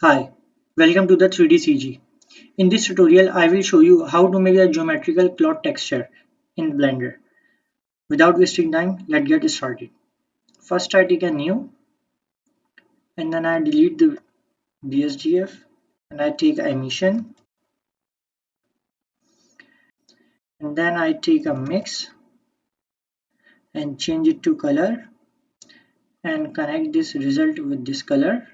Hi, welcome to the 3D CG. In this tutorial, I will show you how to make a geometrical cloth texture in Blender. Without wasting time, let's get started. First, I take a new and then I delete the BSDF and I take emission and then I take a mix and change it to color and connect this result with this color.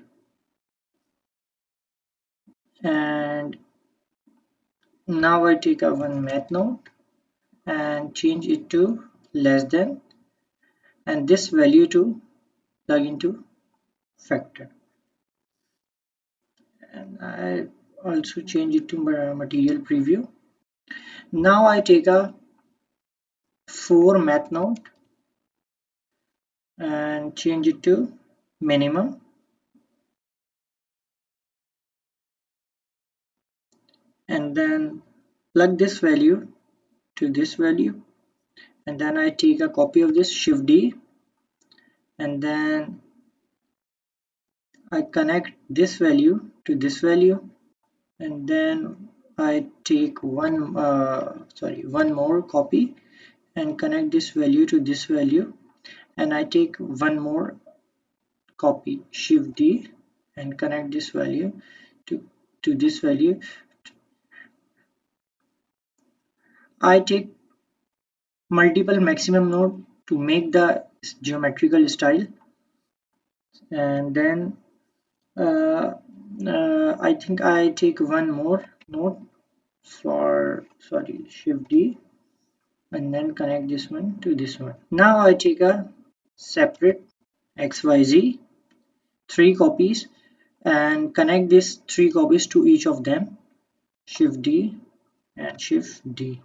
And now I take a one math node and change it to less than and this value to plug into factor. And I also change it to material preview. Now I take a 4 math node and change it to minimum and then plug this value to this value and then I take a copy of this Shift D and then I connect this value to this value and then I take one more copy and connect this value to this value and I take one more copy Shift D and connect this value to this value. I take multiple maximum node to make the geometrical style and then I think I take one more node for Shift D and then connect this one to this one. Now I take a separate XYZ 3 copies and connect these 3 copies to each of them Shift D and Shift D.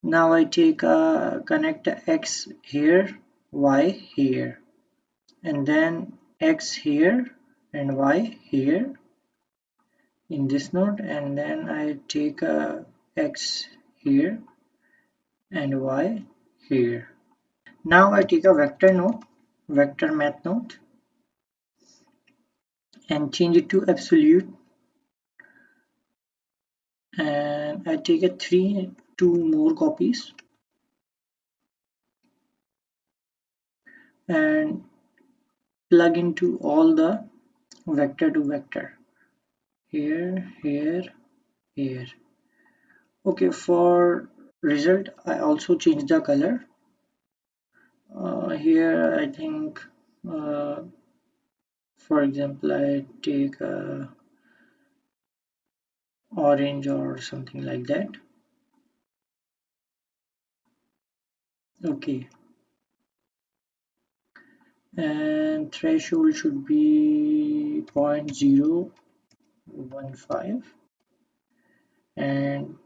Now I take connect X here, Y here, and then X here and Y here in this node, and then I take X here and Y here. Now I take a vector node, vector math node, and change it to absolute, and I take a 2 more copies and plug into all the vector to vector here, here. Okay, for result I also change the color. Here I think for example I take orange or something like that. Okay, and threshold should be 0.015 and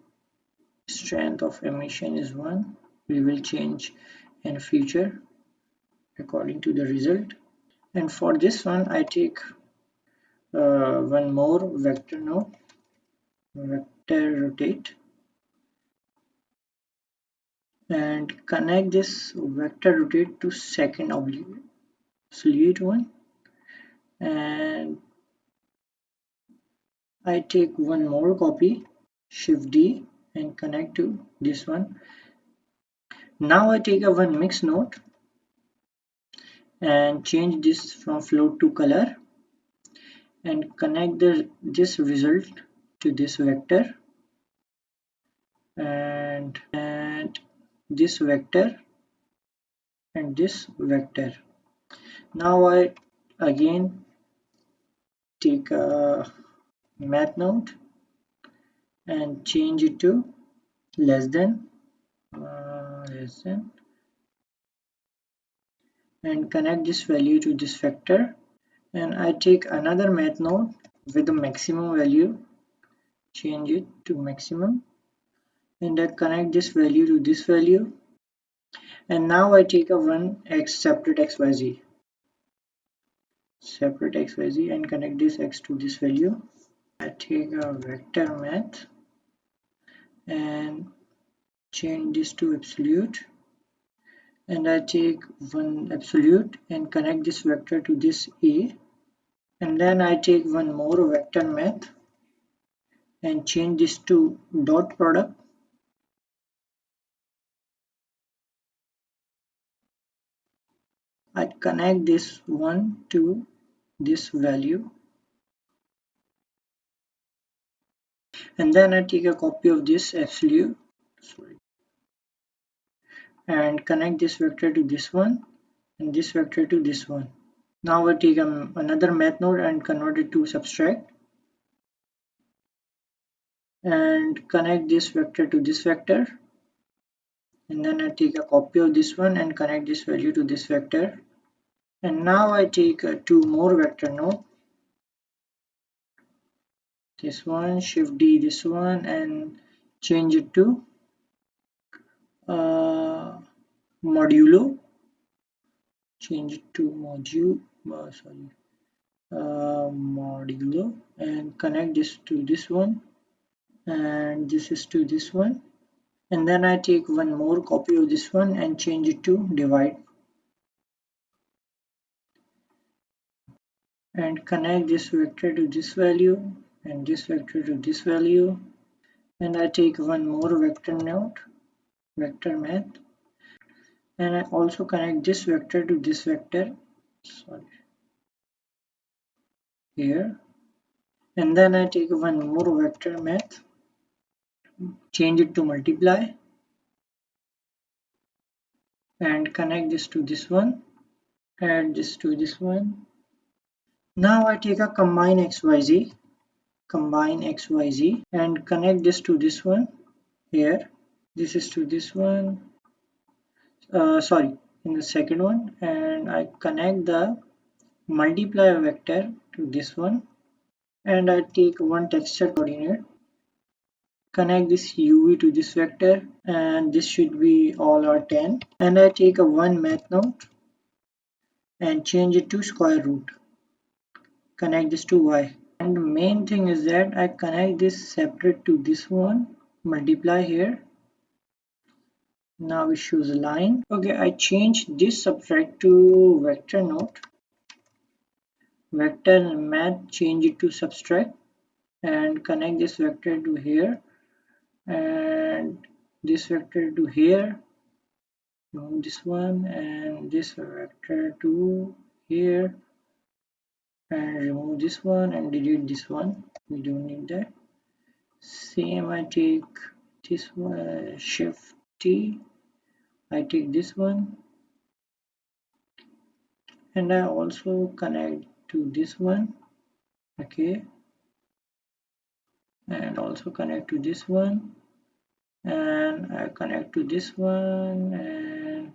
strength of emission is 1. We will change in future according to the result. And for this one I take one more vector node, vector rotate, and connect this vector rotate to second absolute one, and I take one more copy Shift D and connect to this one. Now I take a one mix node and change this from float to color and connect this result to this vector and this vector and this vector. Now I again take a math node and change it to less than and connect this value to this vector, and I take another math node with the maximum value, change it to maximum, and I connect this value to this value, and now I take a one x separate xyz and connect this x to this value. I take a vector math and change this to absolute, and I take one absolute and connect this vector to this A And then I take one more vector math and change this to dot product. I connect this one to this value, and then I take a copy of this absolute, and connect this vector to this one and this vector to this one. Now I take another math node and convert it to subtract, and connect this vector to this vector, and then I take a copy of this one and connect this value to this vector. And now I take two more vector node, this one, shift D this one, and change it to modulo, change it to modulo, and connect this to this one, and this is to this one. And then I take one more copy of this one and change it to divide, and connect this vector to this value and this vector to this value. And I take one more vector node, vector math, and I also connect this vector to this vector, here. And then I take one more vector math, change it to multiply, and connect this to this one, add this to this one. Now I take a combine XYZ, and connect this to this one here. This is to this one, in the second one, and I connect the multiply vector to this one, and I take one texture coordinate, connect this UV to this vector, and this should be all are 10, and I take a one math node and change it to square root, connect this to Y. And the main thing is that I connect this separate to this one, multiply here. Now it shows a line. Okay, I change this subtract to vector node, vector math, change it to subtract, and connect this vector to here and this vector to here, remove this one, and this vector to here, and remove this one and delete this one, we don't need that. Same, I take this one, shift T, I take this one, and I also connect to this one, okay, and also connect to this one, and I connect to this one, and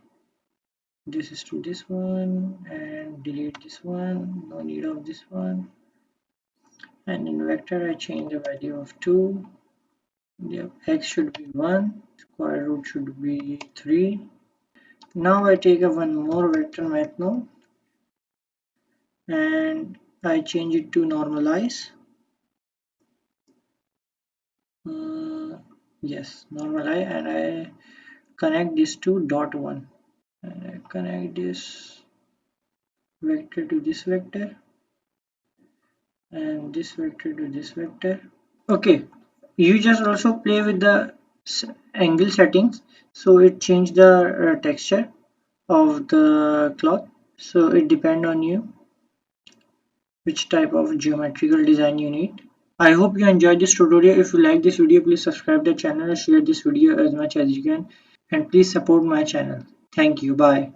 this is to this one, and delete this one, no need of this one. And in vector I change the value of 2, the x should be 1, square root should be 3. Now I take a one more vector math node and I change it to normalize. Yes, normalize, and I connect this to dot 1, and I connect this vector to this vector and this vector to this vector. Okay, you just also play with the angle settings, so it change the texture of the cloth, so it depend on you which type of geometrical design you need. I hope you enjoyed this tutorial. If you like this video, please subscribe the channel and share this video as much as you can, and please support my channel. Thank you. Bye.